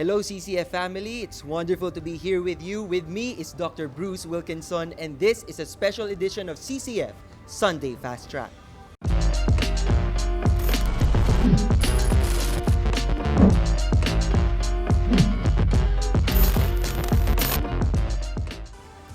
Hello, CCF family. It's wonderful to be here with you. With me is Dr. Bruce Wilkinson, and this is a special edition of CCF Sunday Fast Track.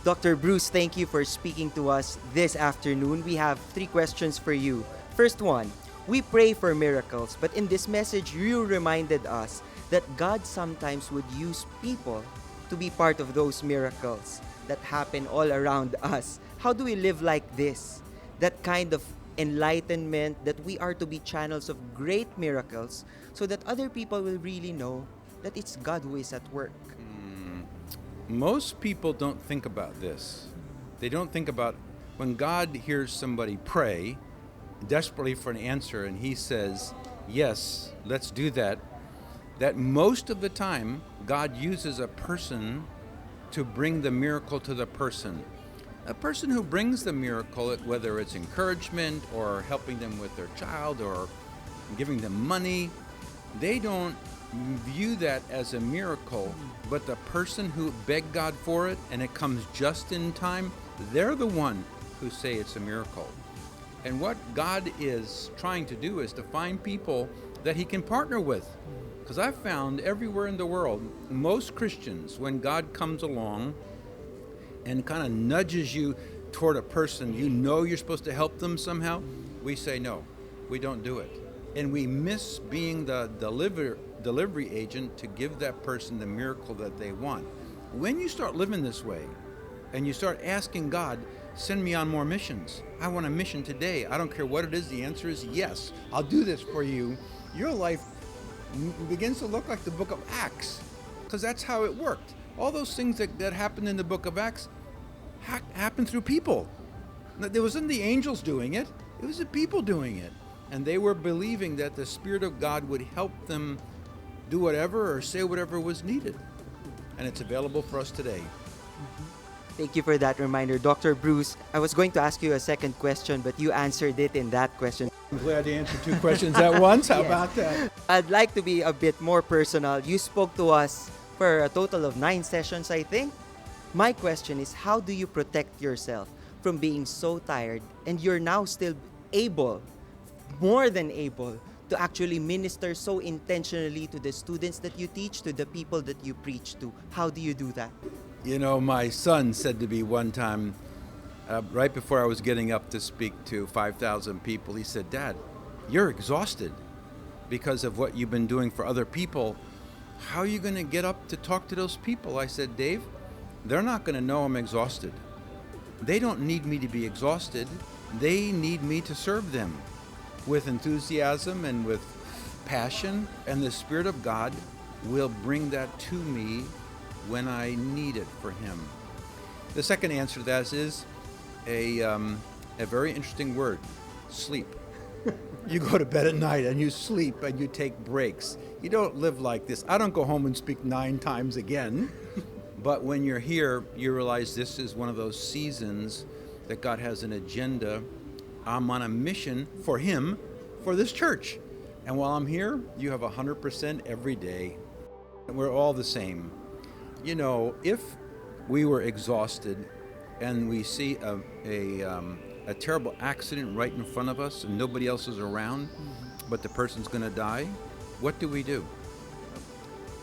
Dr. Bruce, thank you for speaking to us this afternoon. We have 3 questions for you. First one, we pray for miracles, but in this message, you reminded us that God sometimes would use people to be part of those miracles that happen all around us. How do we live like this? That kind of enlightenment that we are to be channels of great miracles so that other people will really know that it's God who is at work. Most people don't think about this. They don't think about when God hears somebody pray desperately for an answer and he says, yes, let's do that, that most of the time God uses a person to bring the miracle to the person. A person who brings the miracle, whether it's encouragement or helping them with their child or giving them money, they don't view that as a miracle, but the person who begged God for it and it comes just in time, they're the one who say it's a miracle. And what God is trying to do is to find people that he can partner with. Because I've found everywhere in the world, most Christians, when God comes along and kind of nudges you toward a person, you know you're supposed to help them somehow, we say no, we don't do it. And we miss being the delivery agent to give that person the miracle that they want. When you start living this way and you start asking God, send me on more missions. I want a mission today. I don't care what it is. The answer is yes, I'll do this for you. Your life begins to look like the book of Acts, because that's how it worked. All those things that happened in the book of Acts happened through people. There wasn't the angels doing it. It was the people doing it. And they were believing that the Spirit of God would help them do whatever or say whatever was needed. And it's available for us today. Thank you for that reminder, Dr. Bruce. I was going to ask you a second question, but you answered it in that question. I'm glad to answer 2 questions at once. How about that? I'd like to be a bit more personal. You spoke to us for a total of 9 sessions, I think. My question is, how do you protect yourself from being so tired and you're now still able, more than able, to actually minister so intentionally to the students that you teach, to the people that you preach to? How do you do that? You know, my son said to me one time, right before I was getting up to speak to 5,000 people, he said, Dad, you're exhausted because of what you've been doing for other people. How are you going to get up to talk to those people? I said, Dave, they're not going to know I'm exhausted. They don't need me to be exhausted. They need me to serve them with enthusiasm and with passion, and the Spirit of God will bring that to me when I need it for him. The second answer to that is a very interesting word, sleep. You go to bed at night and you sleep and you take breaks. You don't live like this. I don't go home and speak 9 times again. But when you're here, you realize this is one of those seasons that God has an agenda. I'm on a mission for him, for this church. And while I'm here, you have 100% every day. And we're all the same. You know, if we were exhausted and we see a terrible accident right in front of us and nobody else is around, but the person's going to die, what do?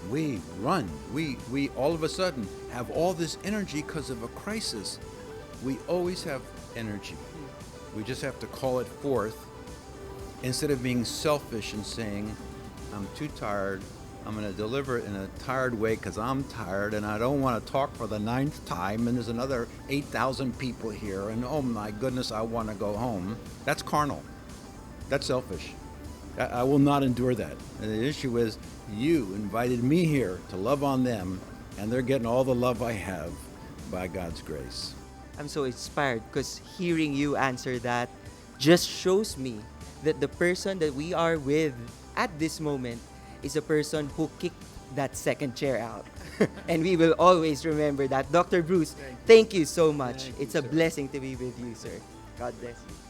We run. We all of a sudden have all this energy because of a crisis. We always have energy. We just have to call it forth instead of being selfish and saying, I'm too tired. I'm going to deliver it in a tired way because I'm tired and I don't want to talk for the 9th time and there's another 8,000 people here and oh my goodness, I want to go home. That's carnal. That's selfish. I will not endure that. And the issue is, you invited me here to love on them and they're getting all the love I have by God's grace. I'm so inspired because hearing you answer that just shows me that the person that we are with at this moment is a person who kicked that second chair out. And we will always remember that. Dr. Bruce, thank you so much. It's a blessing to be with you, sir. God bless you.